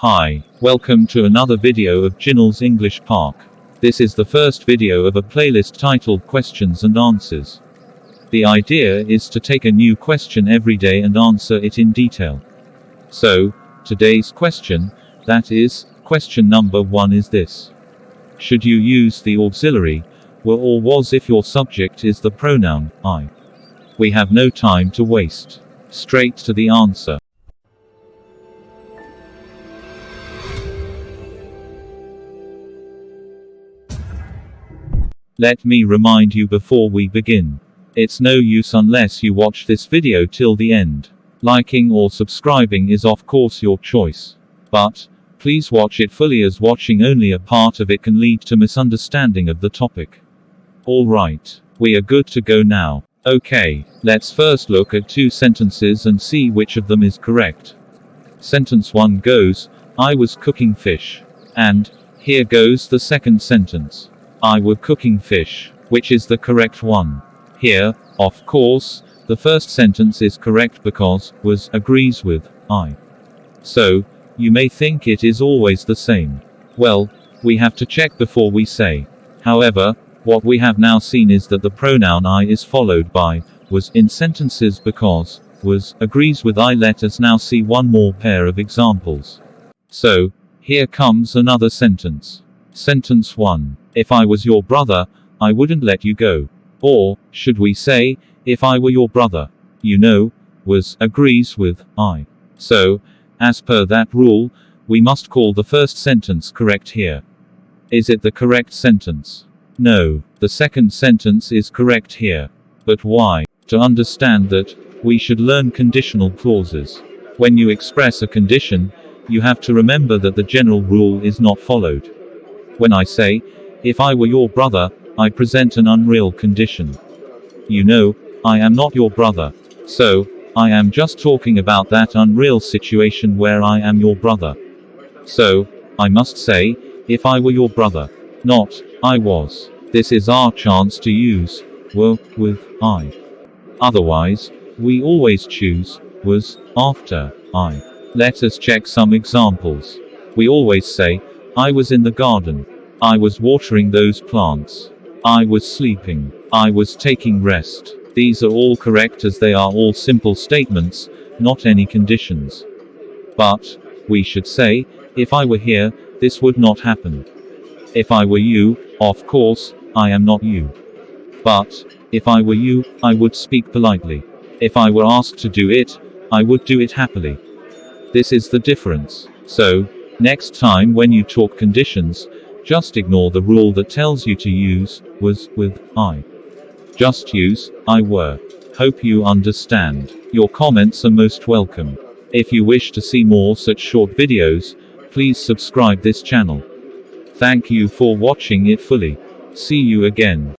Hi, welcome to another video of JINIL'S English Park. This is the first video of a playlist titled Questions and Answers. The idea is to take a new question every day and answer it in detail. So, today's question, that is, question number 1 is this. Should you use the auxiliary, were or was if your subject is the pronoun, I? We have no time to waste. Straight to the answer. Let me remind you before we begin. It's no use unless you watch this video till the end. Liking or subscribing is of course your choice. But, please watch it fully, as watching only a part of it can lead to misunderstanding of the topic. Alright, we are good to go now. Okay, let's first look at two sentences and see which of them is correct. Sentence 1 goes, I was cooking fish. And, here goes the second sentence. I were cooking fish. Which is the correct one? Here, of course, the first sentence is correct because was agrees with I. So, you may think it is always the same. Well, we have to check before we say. However, what we have now seen is that the pronoun I is followed by was in sentences because was agrees with I. Let us now see one more pair of examples. So, here comes another sentence. Sentence 1. If I was your brother, I wouldn't let you go. Or, should we say, if I were your brother? You know, was agrees with I. So, as per that rule, we must call the first sentence correct here. Is it the correct sentence? No, the second sentence is correct here. But why? To understand that, we should learn conditional clauses. When you express a condition, you have to remember that the general rule is not followed. When I say, if I were your brother, I present an unreal condition. You know, I am not your brother. So, I am just talking about that unreal situation where I am your brother. So, I must say, if I were your brother. Not, I was. This is our chance to use were with I. Otherwise, we always choose was after I. Let us check some examples. We always say, I was in the garden. I was watering those plants. I was sleeping. I was taking rest. These are all correct as they are all simple statements, not any conditions. But, we should say, if I were here, this would not happen. If I were you, of course, I am not you. But, if I were you, I would speak politely. If I were asked to do it, I would do it happily. This is the difference. So, next time when you talk conditions, just ignore the rule that tells you to use was with I. Just use I were. Hope you understand. Your comments are most welcome. If you wish to see more such short videos, please subscribe this channel. Thank you for watching it fully. See you again.